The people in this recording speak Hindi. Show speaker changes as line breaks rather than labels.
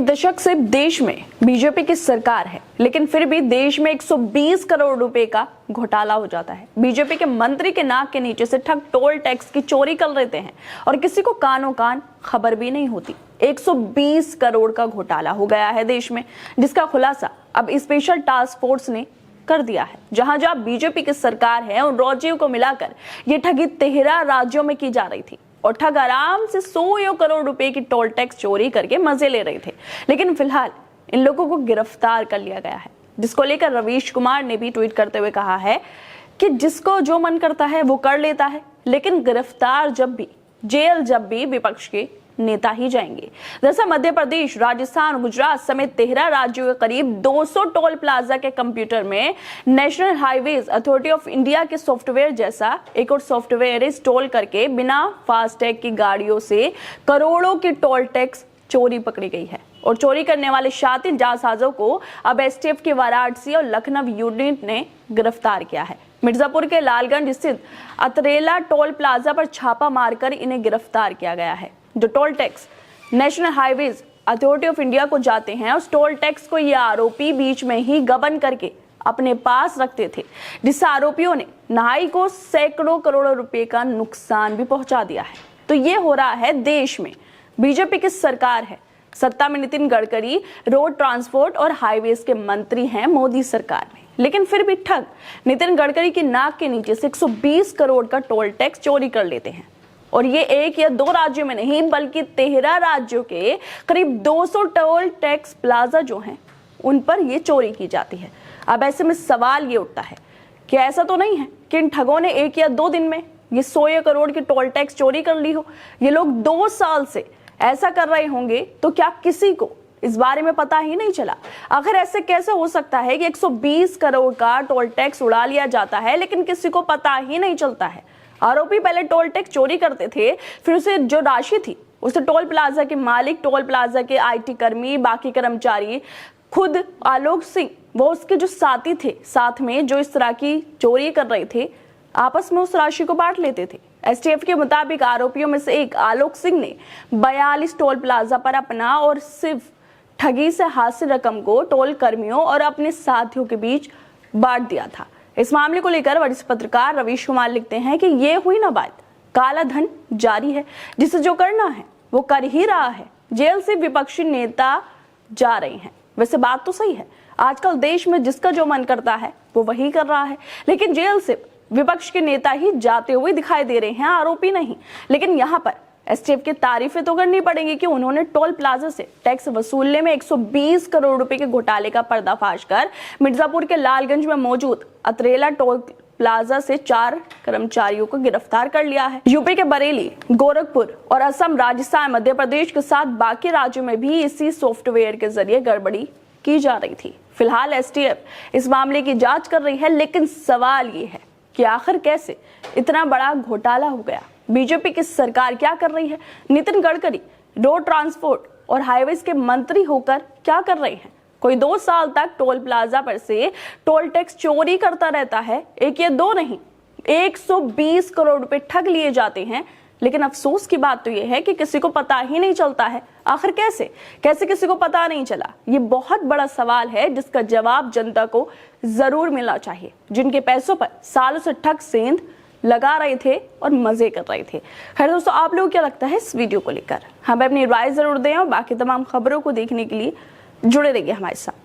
एक दशक से देश में बीजेपी की सरकार है, लेकिन फिर भी देश में 120 करोड़ रुपए का घोटाला हो जाता है। बीजेपी के मंत्री के नाक के नीचे से ठग टोल टैक्स की चोरी कर लेते हैं और किसी को कानों कान खबर भी नहीं होती। 120 करोड़ का घोटाला हो गया है देश में, जिसका खुलासा अब स्पेशल टास्क फोर्स ने कर दिया है। जहां जहां बीजेपी की सरकार है, उन राज्यों को मिलाकर ये ठगी 13 राज्यों में की जा रही थी और ठग आराम से 100 करोड़ रुपए की टोल टैक्स चोरी करके मजे ले रहे थे। लेकिन फिलहाल इन लोगों को गिरफ्तार कर लिया गया है, जिसको लेकर रवीश कुमार ने भी ट्वीट करते हुए कहा है कि जिसको जो मन करता है वो कर लेता है, लेकिन गिरफ्तार जब भी, जेल जब भी विपक्ष के नेता ही जाएंगे। दरअसल मध्य प्रदेश, राजस्थान, गुजरात समेत 13 राज्यों के करीब 200 टोल प्लाजा के कंप्यूटर में national highways authority of India के सॉफ्टवेयर जैसा एक और सॉफ्टवेयर इंस्टॉल करके बिना फास्टैग की गाड़ियों से करोड़ों की टोल टैक्स चोरी पकड़ी गई है। और चोरी करने वाले शातिर जालसाजों को अब एसटीएफ के वाराणसी और लखनऊ यूनिट ने गिरफ्तार किया है। मिर्जापुर के लालगंज स्थित अतरेला टोल प्लाजा पर छापा मारकर इन्हें गिरफ्तार किया गया है। जो toll tax national highways authority of India को जाते हैं, उस टोल टैक्स को ये आरोपी बीच में ही गबन करके अपने पास रखते थे, जिससे आरोपियों ने नहाई को सैकड़ों करोड़ रुपए का नुकसान भी पहुंचा दिया है। तो ये हो रहा है देश में बीजेपी की सरकार है, सत्ता में नितिन गडकरी रोड ट्रांसपोर्ट और हाईवेज के मंत्री हैं मोदी सरकार में, लेकिन फिर भी ठग नितिन गडकरी की नाक के नीचे से 120 करोड़ का टोल टैक्स चोरी कर लेते हैं। और ये एक या दो राज्यों में नहीं, बल्कि 13 राज्यों के करीब 200 टोल टैक्स प्लाजा जो हैं, उन पर ये चोरी की जाती है। अब ऐसे में सवाल ये उठता है कि ऐसा तो नहीं है कि इन ठगों ने एक या दो दिन में ये 100 करोड़ की टोल टैक्स चोरी कर ली हो। ये लोग 2 साल से ऐसा कर रहे होंगे, तो क्या किसी को इस बारे में पता ही नहीं चला? आखिर ऐसे कैसे हो सकता है कि 120 करोड़ का टोल टैक्स उड़ा लिया जाता है, लेकिन किसी को पता ही नहीं चलता है? आरोपी पहले टोल टैक्स चोरी करते थे, फिर उसे जो राशि थी उसे टोल प्लाजा के मालिक, टोल प्लाजा के आईटी कर्मी, बाकी कर्मचारी, खुद आलोक सिंह, वो उसके जो साथी थे साथ में जो इस तरह की चोरी कर रहे थे, आपस में उस राशि को बांट लेते थे। एसटीएफ के मुताबिक आरोपियों में से एक आलोक सिंह ने 42 टोल प्लाजा पर अपना और सिर्फ ठगी से हासिल रकम को टोल कर्मियों और अपने साथियों के बीच बांट दिया था। इस मामले को लेकर वरिष्ठ पत्रकार रवीश कुमार लिखते हैं कि ये हुई ना बात, काला धन जारी है, जिसे जो करना है वो कर ही रहा है। जेल से विपक्षी नेता जा रहे हैं। वैसे बात तो सही है, आजकल देश में जिसका जो मन करता है वो वही कर रहा है, लेकिन जेल से विपक्ष के नेता ही जाते हुए दिखाई दे रहे हैं, आरोपी नहीं। लेकिन यहाँ पर एसटीएफ की तारीफें तो करनी पड़ेंगी कि उन्होंने टोल प्लाजा से टैक्स वसूलने में 120 करोड़ रुपए के घोटाले का पर्दाफाश कर मिर्जापुर के लालगंज में मौजूद अतरेला टोल प्लाजा से 4 कर्मचारियों को गिरफ्तार कर लिया है। यूपी के बरेली, गोरखपुर और असम, राजस्थान, मध्य प्रदेश के साथ बाकी राज्यों में भी इसी सॉफ्टवेयर के जरिए गड़बड़ी की जा रही थी। फिलहाल एसटीएफ इस मामले की जांच कर रही है, लेकिन सवाल ये है कि आखिर कैसे इतना बड़ा घोटाला हो गया? बीजेपी की सरकार क्या कर रही है? नितिन गडकरी रोड ट्रांसपोर्ट और हाईवेज के मंत्री होकर क्या कर रहे हैं? कोई 2 साल तक टोल प्लाजा पर से टोल टैक्स चोरी करता रहता है, एक या दो नहीं, 120 करोड़ रुपए ठग लिए जाते हैं। लेकिन अफसोस की बात तो यह है कि किसी को पता ही नहीं चलता है। आखिर कैसे किसी को पता नहीं चला? ये बहुत बड़ा सवाल है, जिसका जवाब जनता को जरूर मिलना चाहिए, जिनके पैसों पर सालों से ठग सेंध लगा रहे थे और मजे कर रहे थे। खैर दोस्तों, आप लोगों को क्या लगता है इस वीडियो को लेकर? हमें अपनी राय जरूर दें और बाकी तमाम खबरों को देखने के लिए जुड़े रहिए हमारे साथ।